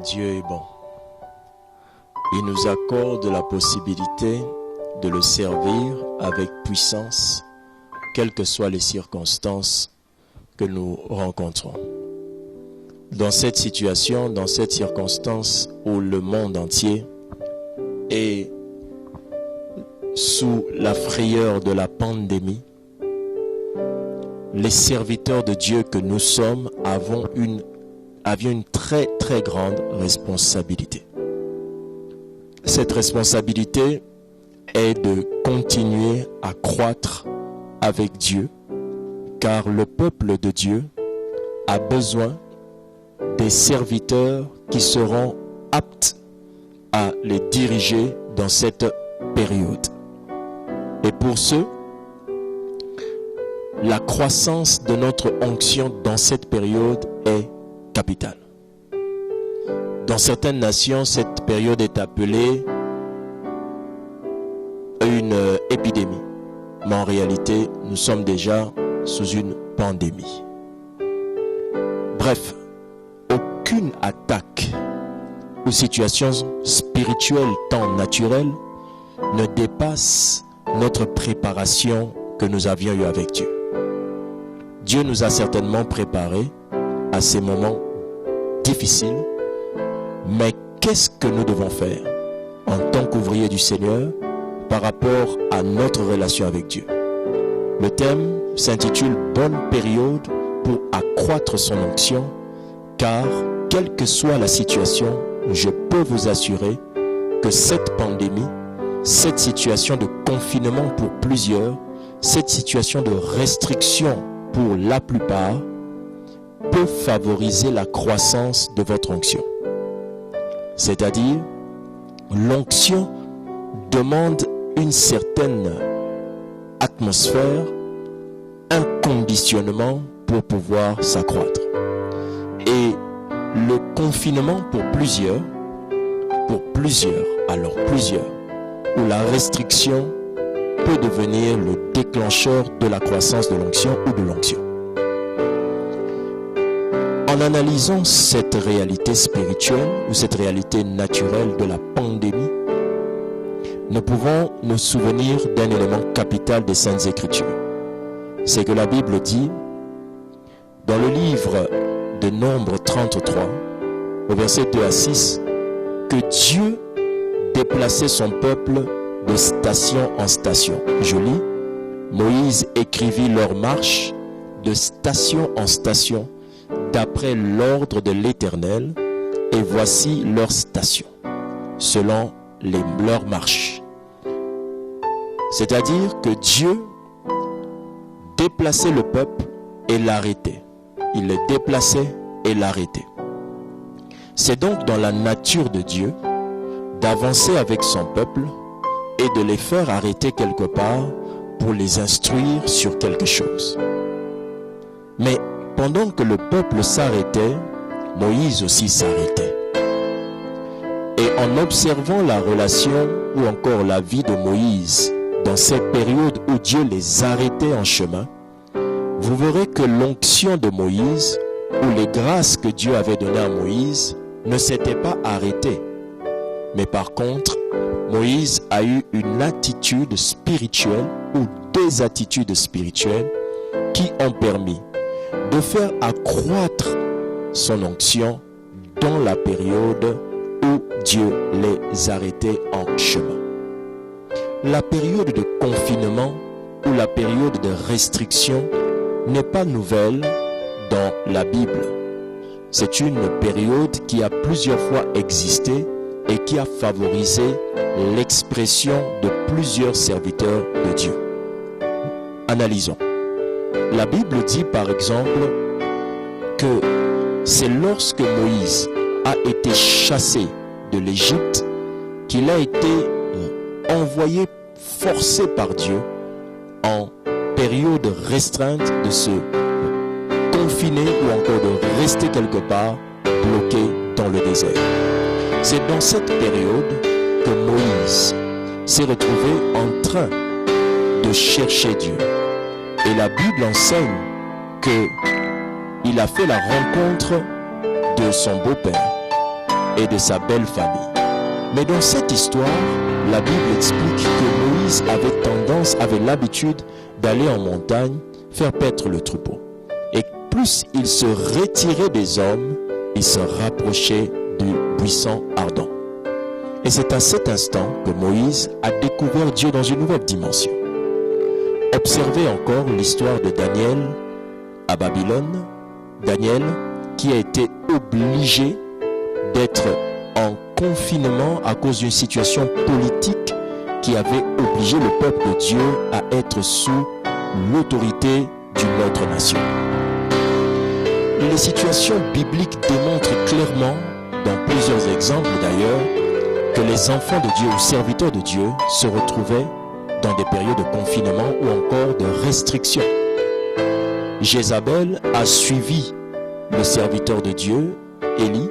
Dieu est bon. Il nous accorde la possibilité de le servir avec puissance, quelles que soient les circonstances que nous rencontrons. Dans cette situation, dans cette circonstance où le monde entier est sous la frayeur de la pandémie, les serviteurs de Dieu que nous sommes avions une très très grande responsabilité. Cette responsabilité est de continuer à croître avec Dieu, car le peuple de Dieu a besoin des serviteurs qui seront aptes à les diriger dans cette période. Et pour ce, la croissance de notre onction dans cette période est capitale. Dans certaines nations, cette période est appelée une épidémie. Mais en réalité, nous sommes déjà sous une pandémie. Bref, aucune attaque ou situation spirituelle tant naturelle ne dépasse notre préparation que nous avions eue avec Dieu. Dieu nous a certainement préparés à ces moments difficiles, mais qu'est-ce que nous devons faire en tant qu'ouvriers du Seigneur par rapport à notre relation avec Dieu? Le thème s'intitule « Bonne période pour accroître son onction » car quelle que soit la situation, je peux vous assurer que cette pandémie, cette situation de confinement pour plusieurs, cette situation de restriction pour la plupart, peut favoriser la croissance de votre onction. C'est-à-dire, l'onction demande une certaine atmosphère, un conditionnement pour pouvoir s'accroître. Et le confinement pour plusieurs, où la restriction peut devenir le déclencheur de la croissance de l'onction ou de l'onction. En analysant cette réalité spirituelle ou cette réalité naturelle de la pandémie, nous pouvons nous souvenir d'un élément capital des Saintes Écritures. C'est que la Bible dit, dans le livre de Nombre 33, au verset 2 à 6, que Dieu déplaçait son peuple de station en station. Je lis, Moïse écrivit leur marche de station en station d'après l'ordre de l'Éternel, et voici leur station, selon leurs marches. C'est-à-dire que Dieu déplaçait le peuple et l'arrêtait. Il le déplaçait et l'arrêtait. C'est donc dans la nature de Dieu d'avancer avec son peuple et de les faire arrêter quelque part pour les instruire sur quelque chose. Mais pendant que le peuple s'arrêtait, Moïse aussi s'arrêtait. Et en observant la relation ou encore la vie de Moïse dans cette période où Dieu les arrêtait en chemin, vous verrez que l'onction de Moïse ou les grâces que Dieu avait données à Moïse ne s'étaient pas arrêtées. Mais par contre, Moïse a eu une attitude spirituelle ou des attitudes spirituelles qui ont permis de faire accroître son onction dans la période où Dieu les arrêtait en chemin. La période de confinement ou la période de restriction n'est pas nouvelle dans la Bible. C'est une période qui a plusieurs fois existé et qui a favorisé l'expression de plusieurs serviteurs de Dieu. Analysons. La Bible dit par exemple que c'est lorsque Moïse a été chassé de l'Égypte qu'il a été envoyé, forcé par Dieu en période restreinte de se confiner ou encore de rester quelque part bloqué dans le désert. C'est dans cette période que Moïse s'est retrouvé en train de chercher Dieu. Et la Bible enseigne qu'il a fait la rencontre de son beau-père. et de sa belle famille. Mais dans cette histoire, la Bible explique que Moïse avait l'habitude d'aller en montagne faire paître le troupeau. Et plus il se retirait des hommes, il se rapprochait du buisson ardent. Et c'est à cet instant que Moïse a découvert Dieu dans une nouvelle dimension. Observez encore l'histoire de Daniel à Babylone. Daniel qui a été obligé d'être en confinement à cause d'une situation politique qui avait obligé le peuple de Dieu à être sous l'autorité d'une autre nation. Les situations bibliques démontrent clairement, dans plusieurs exemples d'ailleurs, que les enfants de Dieu ou serviteurs de Dieu se retrouvaient dans des périodes de confinement ou encore de restrictions. Jézabel a suivi le serviteur de Dieu, Élie,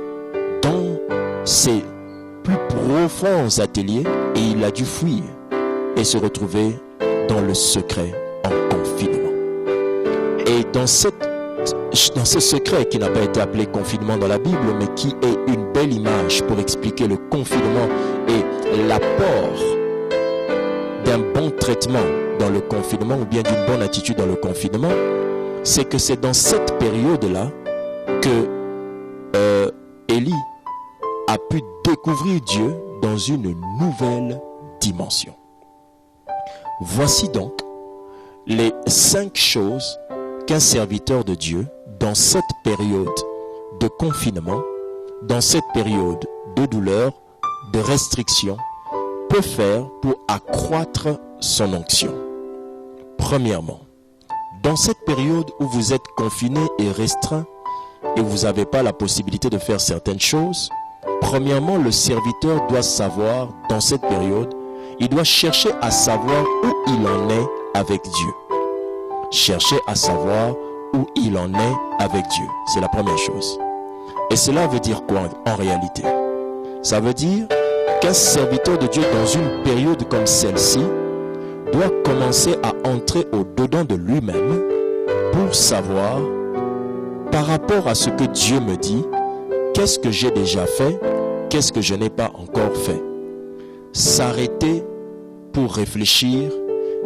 dans ses plus profonds ateliers et il a dû fuir et se retrouver dans le secret en confinement. Et dans ce secret qui n'a pas été appelé confinement dans la Bible, mais qui est une belle image pour expliquer le confinement et l'apport d'un bon traitement dans le confinement ou bien d'une bonne attitude dans le confinement, c'est que c'est dans cette période-là que Élie a pu découvrir Dieu dans une nouvelle dimension. Voici donc les 5 choses qu'un serviteur de Dieu, dans cette période de confinement, dans cette période de douleur, de restriction, peut faire pour accroître son onction. Premièrement, dans cette période où vous êtes confiné et restreint et vous n'avez pas la possibilité de faire certaines choses, premièrement, le serviteur doit savoir, dans cette période, il doit chercher à savoir où il en est avec Dieu. Chercher à savoir où il en est avec Dieu. C'est la première chose. Et cela veut dire quoi en réalité? Ça veut dire qu'un serviteur de Dieu dans une période comme celle-ci doit commencer à entrer au-dedans de lui-même pour savoir, par rapport à ce que Dieu me dit, qu'est-ce que j'ai déjà fait, qu'est-ce que je n'ai pas encore fait. S'arrêter pour réfléchir,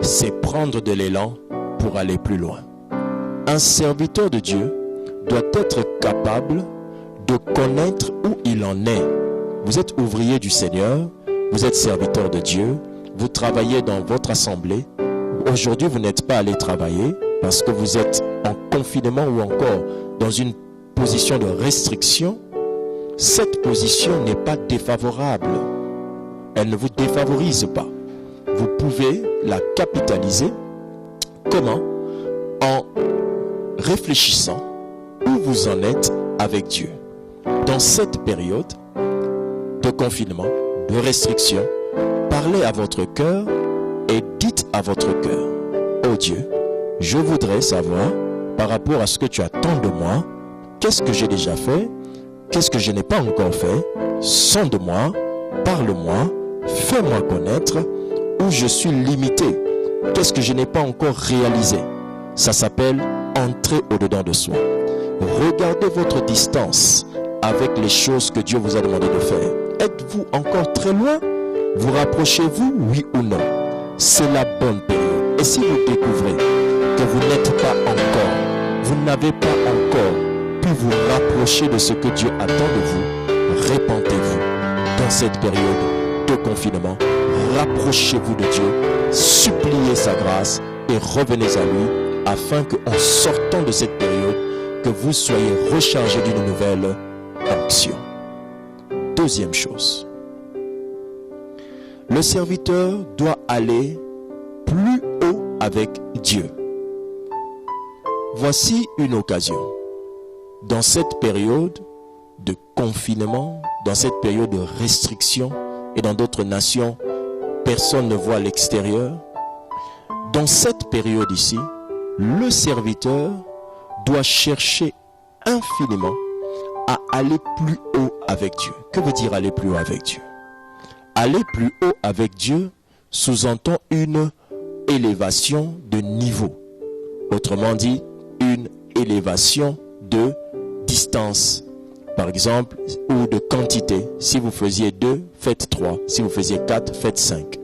c'est prendre de l'élan pour aller plus loin. Un serviteur de Dieu doit être capable de connaître où il en est. Vous êtes ouvrier du Seigneur, vous êtes serviteur de Dieu, vous travaillez dans votre assemblée. Aujourd'hui, vous n'êtes pas allé travailler parce que vous êtes en confinement ou encore dans une position de restriction. Cette position n'est pas défavorable. Elle ne vous défavorise pas. Vous pouvez la capitaliser. Comment? En réfléchissant où vous en êtes avec Dieu. Dans cette période de confinement, de restriction, parlez à votre cœur et dites à votre cœur: oh Dieu, je voudrais savoir par rapport à ce que tu attends de moi, qu'est-ce que j'ai déjà fait, qu'est-ce que je n'ai pas encore fait, sonde-moi, parle-moi, fais-moi connaître où je suis limité, qu'est-ce que je n'ai pas encore réalisé. Ça s'appelle entrer au-dedans de soi. Regardez votre distance avec les choses que Dieu vous a demandé de faire. Êtes-vous encore très loin? Vous rapprochez-vous, oui ou non? C'est la bonne période. Et si vous découvrez que vous n'êtes pas encore, vous n'avez pas encore pu vous rapprocher de ce que Dieu attend de vous, répentez-vous dans cette période de confinement. Rapprochez-vous de Dieu, suppliez sa grâce et revenez à lui afin qu'en sortant de cette période, que vous soyez rechargés d'une nouvelle onction. Deuxième chose, le serviteur doit aller plus haut avec Dieu. Voici une occasion. Dans cette période de confinement, dans cette période de restriction, et dans d'autres nations, personne ne voit l'extérieur. Dans cette période ici, le serviteur doit chercher infiniment à aller plus haut avec Dieu. Que veut dire aller plus haut avec Dieu? Aller plus haut avec Dieu sous-entend une élévation de niveau. Autrement dit, une élévation de distance par exemple, ou de quantité. Si vous faisiez 2, faites 3. Si vous faisiez 4, faites 5.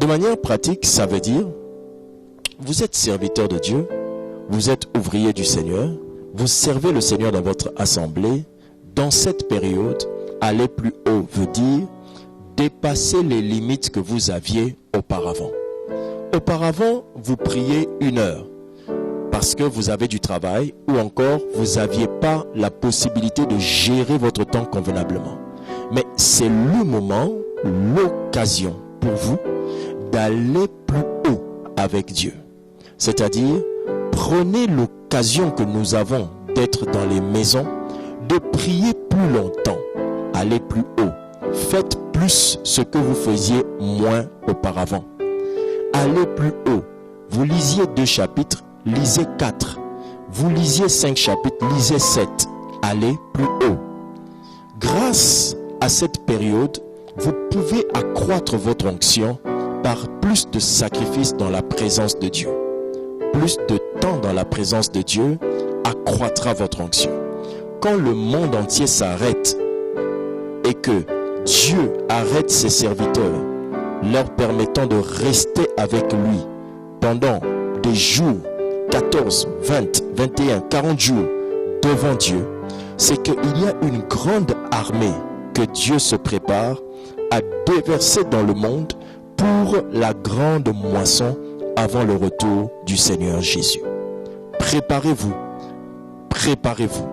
De manière pratique, ça veut dire, vous êtes serviteur de Dieu, vous êtes ouvrier du Seigneur, vous servez le Seigneur dans votre assemblée. Dans cette période, aller plus haut veut dire dépasser les limites que vous aviez auparavant. Auparavant, vous priez 1 heure parce que vous avez du travail ou encore vous n'aviez pas la possibilité de gérer votre temps convenablement. Mais c'est le moment, l'occasion pour vous d'aller plus haut avec Dieu. C'est-à-dire, prenez l'occasion que nous avons d'être dans les maisons, de prier plus longtemps, aller plus haut. Faites plus ce que vous faisiez moins auparavant. Allez plus haut. Vous lisiez 2 chapitres, lisez 4. Vous lisiez 5 chapitres, lisez 7. Allez plus haut. Grâce à cette période, vous pouvez accroître votre onction par plus de sacrifices dans la présence de Dieu. Plus de temps dans la présence de Dieu accroîtra votre onction. Quand le monde entier s'arrête et que Dieu arrête ses serviteurs, leur permettant de rester avec lui pendant des jours, 14, 20, 21, 40 jours devant Dieu, c'est qu'il y a une grande armée que Dieu se prépare à déverser dans le monde pour la grande moisson avant le retour du Seigneur Jésus. Préparez-vous, préparez-vous.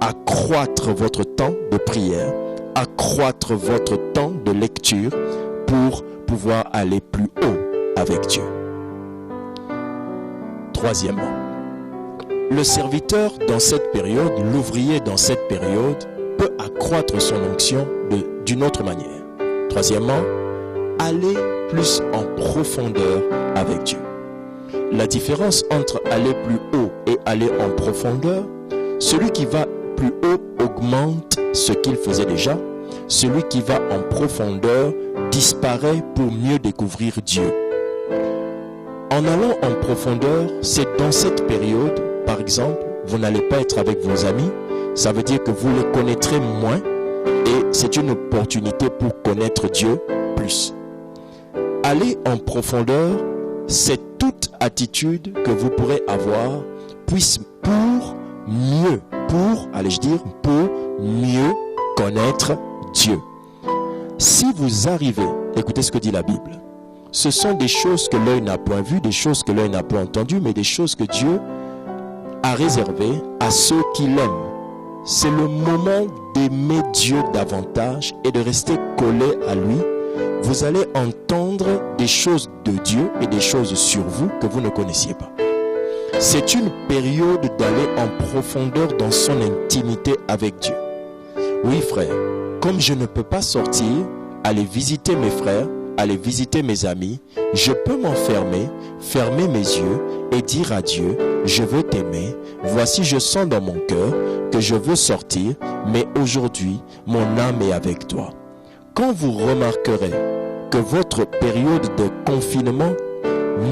Accroître votre temps de prière, accroître votre temps de lecture pour pouvoir aller plus haut avec Dieu. Troisièmement, le serviteur dans cette période, l'ouvrier dans cette période peut accroître son onction d'une autre manière. Troisièmement, aller plus en profondeur avec Dieu. La différence entre aller plus haut et aller en profondeur, celui qui va plus haut augmente ce qu'il faisait déjà. Celui qui va en profondeur disparaît pour mieux découvrir Dieu. En allant en profondeur, c'est dans cette période, par exemple, vous n'allez pas être avec vos amis. Ça veut dire que vous les connaîtrez moins et c'est une opportunité pour connaître Dieu plus. Aller en profondeur, c'est toute attitude que vous pourrez avoir pour mieux connaître Dieu. Si vous arrivez, écoutez ce que dit la Bible, ce sont des choses que l'œil n'a point vues, des choses que l'œil n'a point entendues, mais des choses que Dieu a réservées à ceux qui l'aiment. C'est le moment d'aimer Dieu davantage et de rester collé à lui. Vous allez entendre des choses de Dieu et des choses sur vous que vous ne connaissiez pas. C'est une période d'aller en profondeur dans son intimité avec Dieu. Oui, frère, comme je ne peux pas sortir, aller visiter mes frères, aller visiter mes amis, je peux m'enfermer, fermer mes yeux et dire à Dieu, je veux t'aimer, voici je sens dans mon cœur que je veux sortir, mais aujourd'hui, mon âme est avec toi. Quand vous remarquerez que votre période de confinement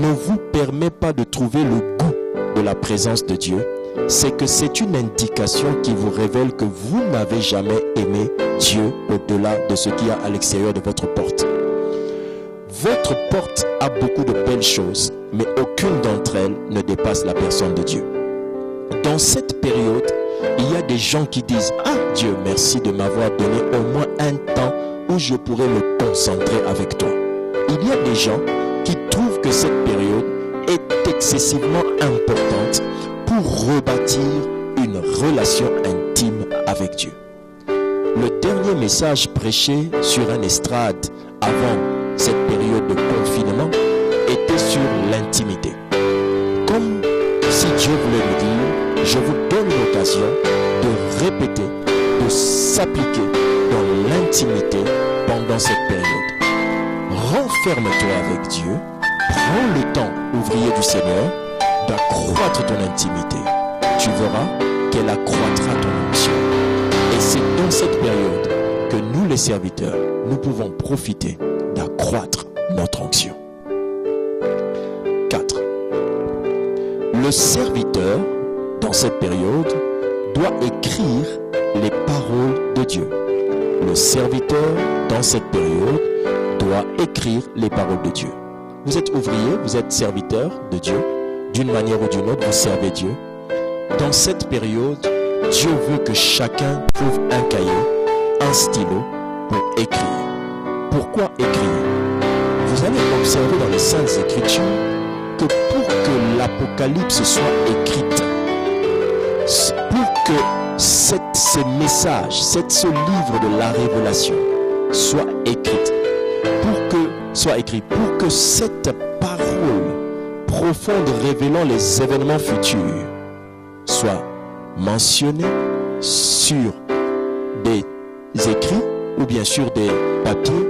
ne vous permet pas de trouver le goût de la présence de Dieu, c'est que c'est une indication qui vous révèle que vous n'avez jamais aimé Dieu au-delà de ce qu'il y a à l'extérieur de votre porte. Votre porte a beaucoup de belles choses, mais aucune d'entre elles ne dépasse la personne de Dieu. Dans cette période, il y a des gens qui disent « Ah, Dieu, merci de m'avoir donné au moins un temps où je pourrais me concentrer avec toi. » Il y a des gens qui trouvent que cette période est excessivement importante pour rebâtir une relation intime avec Dieu. Le dernier message prêché sur une estrade avant cette période de confinement était sur l'intimité. Comme si Dieu voulait nous dire, je vous donne l'occasion de répéter, de s'appliquer dans l'intimité pendant cette période. Renferme-toi avec Dieu, prends le temps, ouvrier du Seigneur, d'accroître ton intimité. Tu verras qu'elle accroîtra ton onction. Et c'est dans cette période que nous, les serviteurs, nous pouvons profiter d'accroître notre onction. 4. Le serviteur, dans cette période, doit écrire les paroles de Dieu. Le serviteur, dans cette période, doit écrire les paroles de Dieu. Vous êtes ouvrier, vous êtes serviteur de Dieu. D'une manière ou d'une autre, vous servez Dieu. Dans cette période, Dieu veut que chacun trouve un cahier, un stylo pour écrire. Pourquoi écrire? Vous allez observer dans les Saintes Écritures que pour que l'Apocalypse soit écrite, pour que ces messages, ce livre de la Révélation soit écrit, pour que cette parole profonde révélant les événements futurs soit mentionnée sur des écrits ou bien sur des papiers,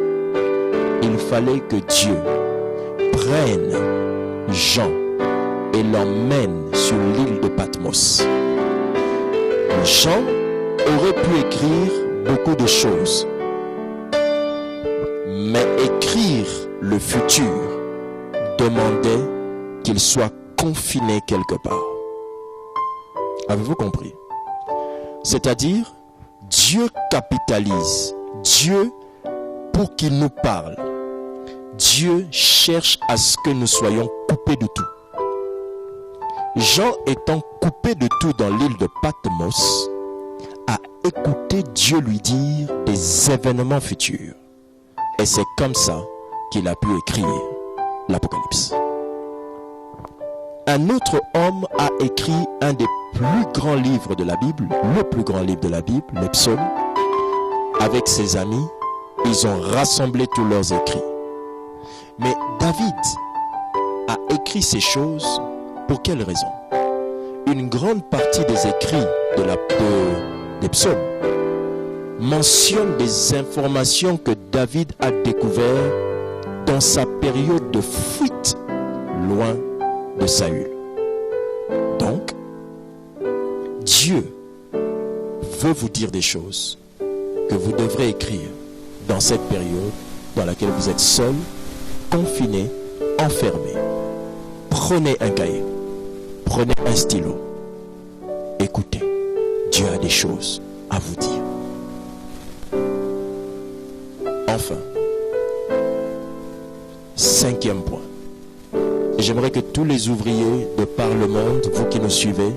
il fallait que Dieu prenne Jean et l'emmène sur l'île de Patmos. Jean aurait pu écrire beaucoup de choses, mais écrire le futur demandait qu'il soit confiné quelque part. Avez-vous compris? C'est-à-dire, Dieu capitalise. Dieu, pour qu'il nous parle, Dieu cherche à ce que nous soyons coupés de tout. Jean étant coupé de tout dans l'île de Patmos, a écouté Dieu lui dire des événements futurs. Et c'est comme ça qu'il a pu écrire l'Apocalypse. Un autre homme a écrit un des plus grands livres de la Bible, le plus grand livre de la Bible, les psaumes. Avec ses amis, ils ont rassemblé tous leurs écrits. Mais David a écrit ces choses pour quelle raison? Une grande partie des écrits des psaumes mentionnent des informations que David a découvertes dans sa période de fuite loin de Saül. Donc, Dieu veut vous dire des choses que vous devrez écrire dans cette période dans laquelle vous êtes seul, confiné, enfermé. Prenez un cahier, prenez un stylo. Écoutez, Dieu a des choses à vous dire. Enfin, 5e point. J'aimerais que tous les ouvriers de par le monde, vous qui nous suivez,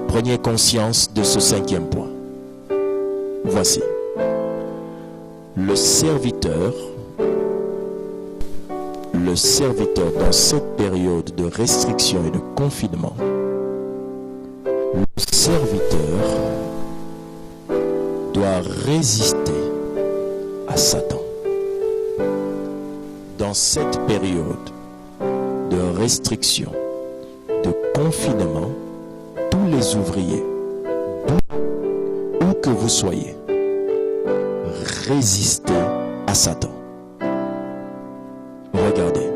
preniez conscience de ce 5e point. Voici. Le serviteur dans cette période de restriction et de confinement, le serviteur doit résister à Satan. Dans cette période de restriction, de confinement, tous les ouvriers, où que vous soyez, résistez à Satan. Regardez.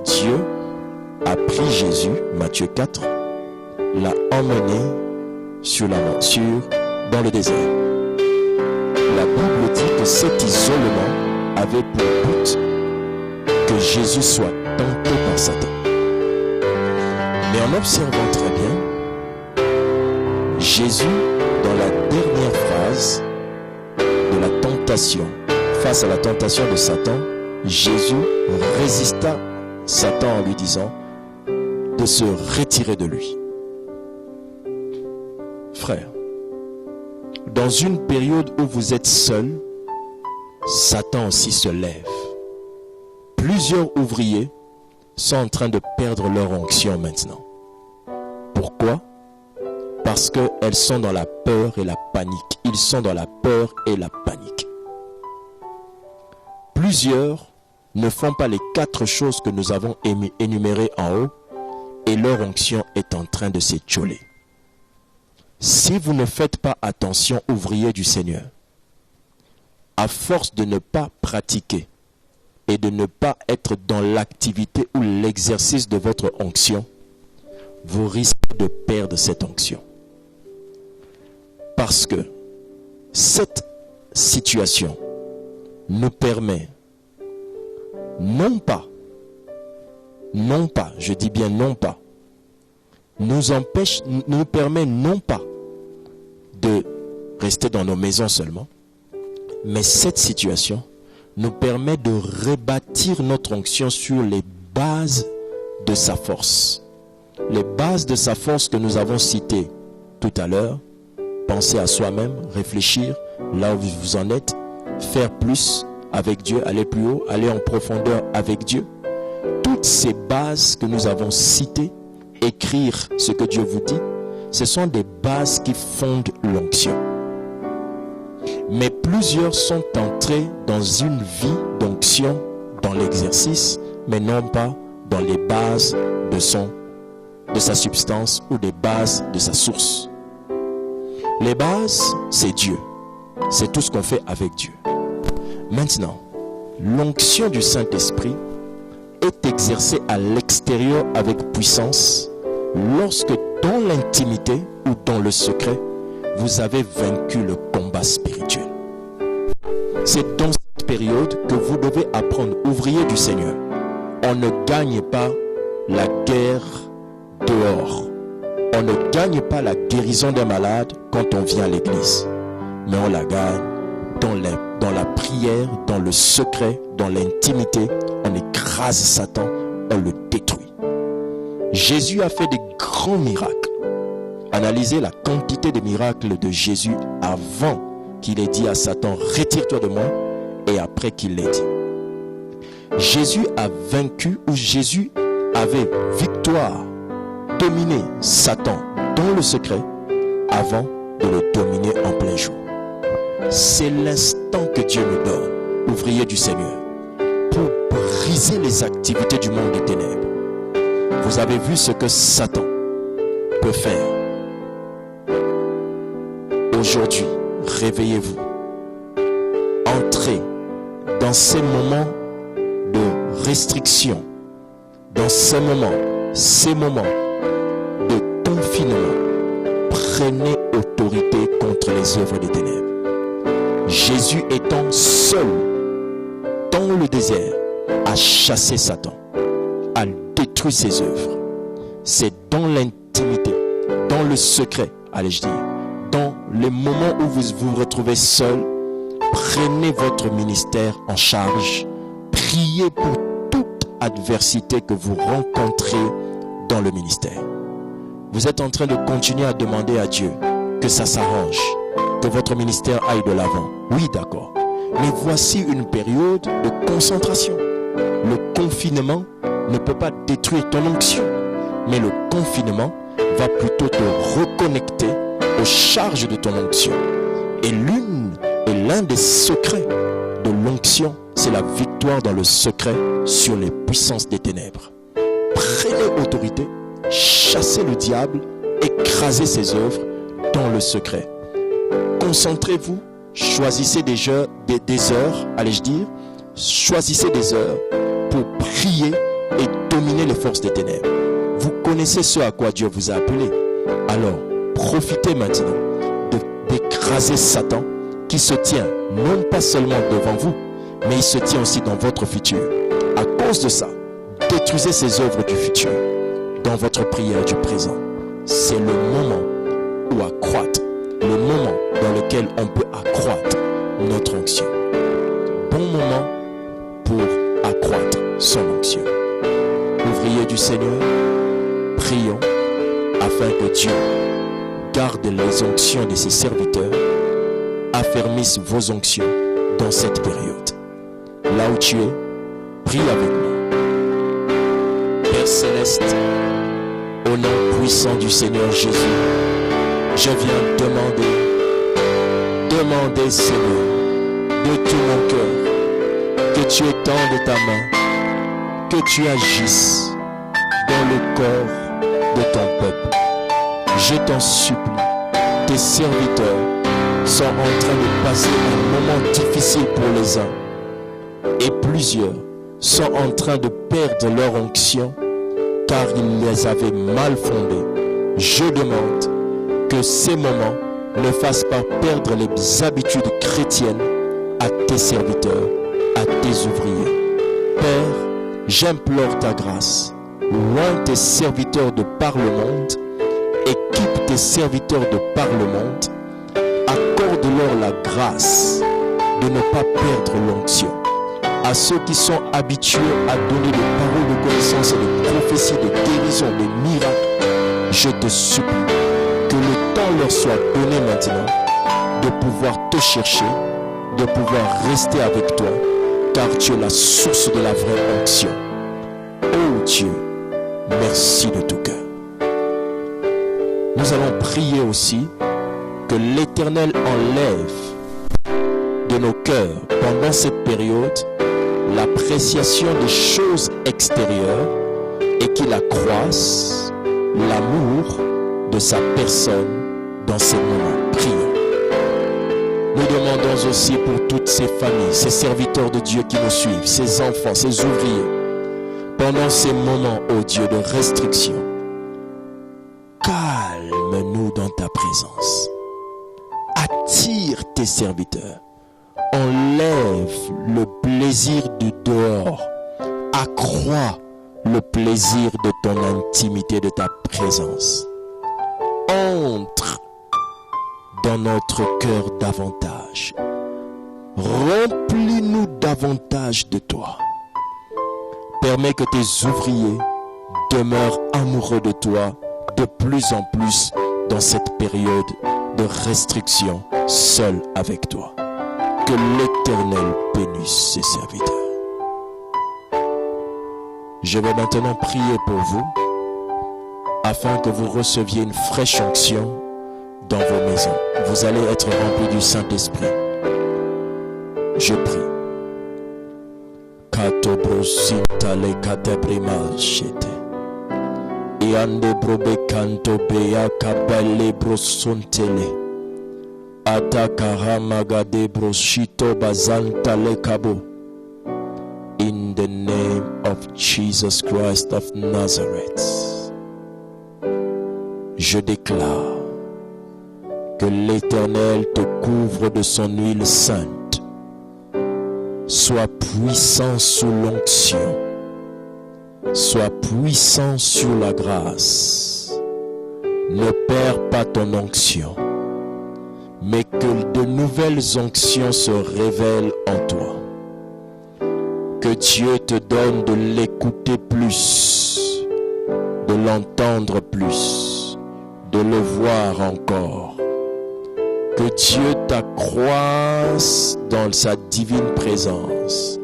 Dieu a pris Jésus, Matthieu 4, l'a emmené dans le désert. La Bible dit que cet isolement avait pour but que Jésus soit tenté par Satan. Mais en observant très bien, Jésus, dans la dernière phrase de la tentation, face à la tentation de Satan, Jésus résista Satan en lui disant de se retirer de lui. Frère, dans une période où vous êtes seul, Satan aussi se lève. Plusieurs ouvriers sont en train de perdre leur onction maintenant. Pourquoi? Parce qu'elles sont dans la peur et la panique. Ils sont dans la peur et la panique. Plusieurs ne font pas les 4 choses que nous avons énumérées en haut et leur onction est en train de s'étioler. Si vous ne faites pas attention, ouvriers du Seigneur, à force de ne pas pratiquer et de ne pas être dans l'activité ou l'exercice de votre onction, vous risquez de perdre cette onction. Parce que cette situation nous permet non pas, je dis bien non pas, nous permet non pas de rester dans nos maisons seulement. Mais cette situation nous permet de rebâtir notre onction sur les bases de sa force. Les bases de sa force que nous avons citées tout à l'heure. Penser à soi-même, réfléchir là où vous en êtes, faire plus avec Dieu, aller plus haut, aller en profondeur avec Dieu. Toutes ces bases que nous avons citées, écrire ce que Dieu vous dit, ce sont des bases qui fondent l'onction. Mais plusieurs sont entrés dans une vie d'onction dans l'exercice, mais non pas dans les bases de sa substance ou des bases de sa source. Les bases, c'est Dieu. C'est tout ce qu'on fait avec Dieu. Maintenant, l'onction du Saint-Esprit est exercée à l'extérieur avec puissance lorsque dans l'intimité ou dans le secret, vous avez vaincu le combat spirituel. C'est dans cette période que vous devez apprendre, ouvrier du Seigneur. On ne gagne pas la guerre dehors. On ne gagne pas la guérison des malades quand on vient à l'église. Mais on la gagne dans la prière, dans le secret, dans l'intimité. On écrase Satan, on le détruit. Jésus a fait des grands miracles. Analysez la quantité de miracles de Jésus avant qu'il ait dit à Satan, retire-toi de moi, et après qu'il l'ait dit. Jésus a vaincu, ou Jésus avait victoire, dominé Satan dans le secret avant de le dominer en plein jour. C'est l'instant que Dieu nous donne, ouvrier du Seigneur, pour briser les activités du monde des ténèbres. Vous avez vu ce que Satan peut faire. Aujourd'hui, réveillez-vous. Entrez dans ces moments de restriction, dans ces moments de confinement. Prenez autorité contre les œuvres des ténèbres. Jésus étant seul dans le désert, a chassé Satan, a détruit ses œuvres. C'est dans l'intimité, dans le secret, allais-je dire, dans les moments où vous vous retrouvez seul, prenez votre ministère en charge. Priez pour toute adversité que vous rencontrez dans le ministère. Vous êtes en train de continuer à demander à Dieu que ça s'arrange, que votre ministère aille de l'avant. Oui, d'accord. Mais voici une période de concentration. Le confinement ne peut pas détruire ton onction, mais le confinement va plutôt te reconnecter aux charges de ton onction. Et l'un des secrets de l'onction, c'est la victoire dans le secret sur les puissances des ténèbres. Prenez autorité, chassez le diable, écrasez ses œuvres dans le secret. Concentrez-vous, choisissez des heures, allais-je dire, choisissez des heures pour prier et dominer les forces des ténèbres. Vous connaissez ce à quoi Dieu vous a appelé. Alors, profitez maintenant d'écraser Satan qui se tient non pas seulement devant vous, mais il se tient aussi dans votre futur. À cause de ça, détruisez ces œuvres du futur dans votre prière du présent. C'est le moment où accroître, le moment dans lequel on peut accroître notre onction. Bon moment pour accroître son onction. Ouvriers du Seigneur, prions afin que Dieu garde les onctions de ses serviteurs, affermisse vos onctions dans cette période. Là où tu es, prie avec moi. Père Céleste, au nom puissant du Seigneur Jésus, je viens demander Seigneur, de tout mon cœur, que tu étendes ta main, que tu agisses dans le corps de ton peuple. Je t'en supplie, tes serviteurs sont en train de passer un moment difficile pour les uns et plusieurs sont en train de perdre leur onction car ils les avaient mal fondés. Je demande que ces moments ne fassent pas perdre les habitudes chrétiennes à tes serviteurs, à tes ouvriers. Père, j'implore ta grâce. Loin tes serviteurs de par le monde, équipe tes serviteurs de par le monde, encore la grâce de ne pas perdre l'onction. À ceux qui sont habitués à donner des paroles de connaissance et de prophéties, de guérison, de miracles, je te supplie que le temps leur soit donné maintenant de pouvoir te chercher, de pouvoir rester avec toi, car tu es la source de la vraie onction. Oh Dieu, merci de tout cœur. Nous allons prier aussi que l'Éternel enlève de nos cœurs pendant cette période l'appréciation des choses extérieures et qu'il accroisse l'amour de sa personne dans ces moments. Prions. Nous demandons aussi pour toutes ces familles, ces serviteurs de Dieu qui nous suivent, ces enfants, ces ouvriers, pendant ces moments, ô Dieu, de restriction, calme-nous dans ta présence. Attire tes serviteurs. Enlève le plaisir du dehors. Accroît le plaisir de ton intimité, de ta présence. Entre dans notre cœur davantage. Remplis-nous davantage de toi. Permets que tes ouvriers demeurent amoureux de toi de plus en plus dans cette période de restriction, seul avec toi. Que l'Éternel bénisse ses serviteurs. Je vais maintenant prier pour vous afin que vous receviez une fraîche onction dans vos maisons. Vous allez être remplis du Saint-Esprit. Je prie. Katobrosintale katabrimashete. Iande brobe kanto beya kabale brosuntele. Atakaramagade broshito bazantale kabo. In the name of Jesus Christ of Nazareth, je déclare que l'Éternel te couvre de son huile sainte. Sois puissant sous l'onction. Sois puissant sur la grâce. Ne perds pas ton onction, mais que de nouvelles onctions se révèlent en toi. Que Dieu te donne de l'écouter plus, de l'entendre plus, de le voir encore. Que Dieu t'accroisse dans sa divine présence.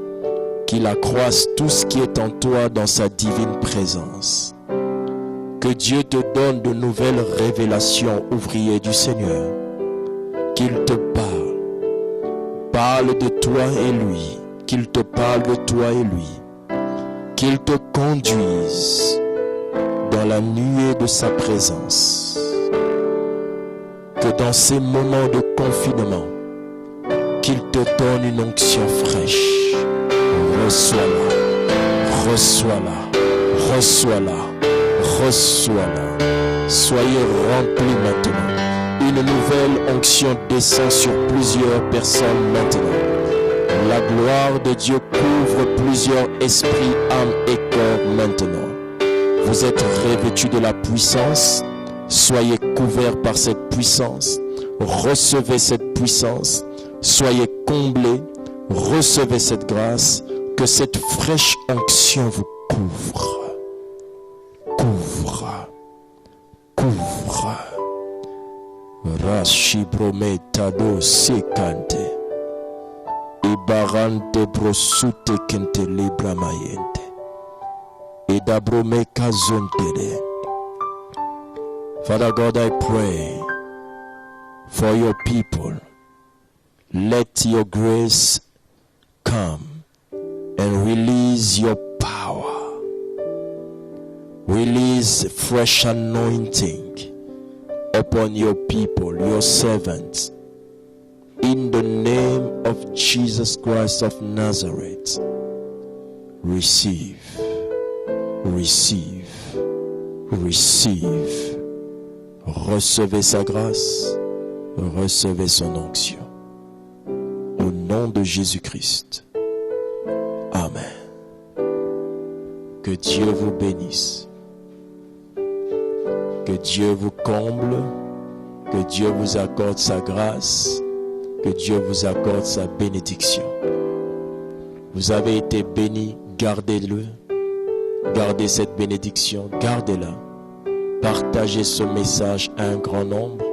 Qu'il accroisse tout ce qui est en toi dans sa divine présence. Que Dieu te donne de nouvelles révélations, ouvrier du Seigneur. Qu'il te parle. Parle de toi et lui. Qu'il te parle de toi et lui. Qu'il te conduise dans la nuée de sa présence. Que dans ces moments de confinement, qu'il te donne une onction fraîche. Reçois-la, reçois-la, reçois-la, reçois-la. Soyez remplis maintenant. Une nouvelle onction descend sur plusieurs personnes maintenant. La gloire de Dieu couvre plusieurs esprits, âmes et corps maintenant. Vous êtes revêtus de la puissance. Soyez couverts par cette puissance. Recevez cette puissance. Soyez comblés. Recevez cette grâce. Que cette fraîche onction vous couvre. Couvre. Couvre. Rashibrometa sekante. Ibarante brosute kente libra mayente. Idabrome kazontere. Father God, I pray for your people. Let your grace come and release your power. Release fresh anointing upon your people, your servants. In the name of Jesus Christ of Nazareth, receive, receive, receive. Recevez sa grâce, recevez son onction. Au nom de Jésus-Christ. Amen. Que Dieu vous bénisse. Que Dieu vous comble. Que Dieu vous accorde sa grâce. Que Dieu vous accorde sa bénédiction. Vous avez été bénis, gardez-le. Gardez cette bénédiction, gardez-la. Partagez ce message à un grand nombre.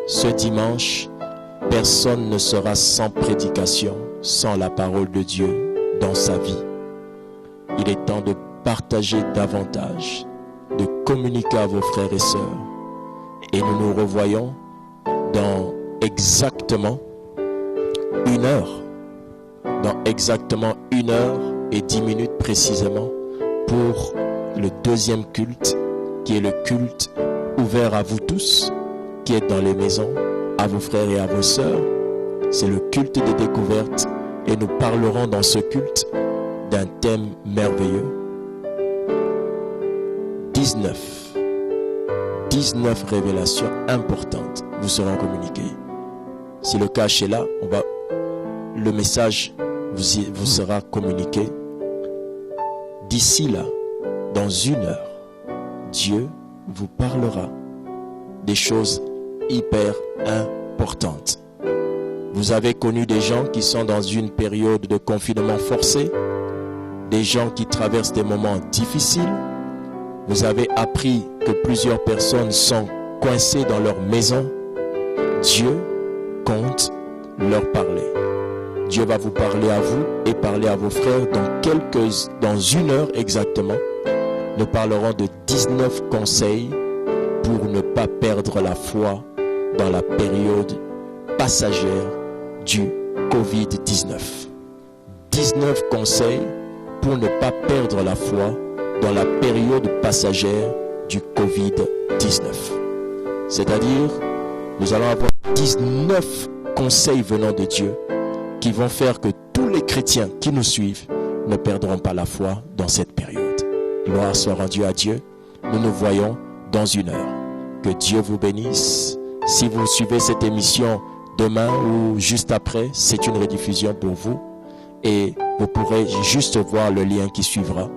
Ce dimanche, personne ne sera sans prédication, sans la parole de Dieu dans sa vie. Il est temps de partager davantage, de communiquer à vos frères et sœurs. Et nous nous revoyons dans exactement 1 heure. Dans exactement 1 heure et 10 minutes précisément pour le deuxième culte, qui est le culte ouvert à vous tous, qui êtes dans les maisons, à vos frères et à vos sœurs. C'est le culte de découverte et nous parlerons dans ce culte d'un thème merveilleux. 19 révélations importantes vous seront communiquées. Si le cache est là, le message vous sera communiqué. D'ici là, dans 1 heure, Dieu vous parlera des choses hyper importantes. Vous avez connu des gens qui sont dans une période de confinement forcé, des gens qui traversent des moments difficiles. Vous avez appris que plusieurs personnes sont coincées dans leur maison. Dieu compte leur parler. Dieu va vous parler à vous et parler à vos frères dans 1 heure exactement. Nous parlerons de 19 conseils pour ne pas perdre la foi dans la période passagère du Covid-19. 19 conseils pour ne pas perdre la foi dans la période passagère du Covid-19. C'est-à-dire, nous allons avoir 19 conseils venant de Dieu qui vont faire que tous les chrétiens qui nous suivent ne perdront pas la foi dans cette période. Gloire soit rendue à Dieu. Nous nous voyons dans 1 heure. Que Dieu vous bénisse. Si vous suivez cette émission demain ou juste après, c'est une rediffusion pour vous. Et vous pourrez juste voir le lien qui suivra.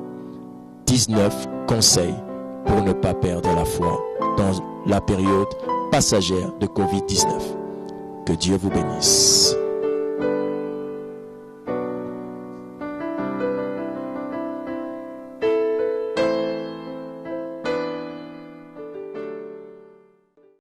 19 conseils pour ne pas perdre la foi dans la période passagère de Covid-19. Que Dieu vous bénisse.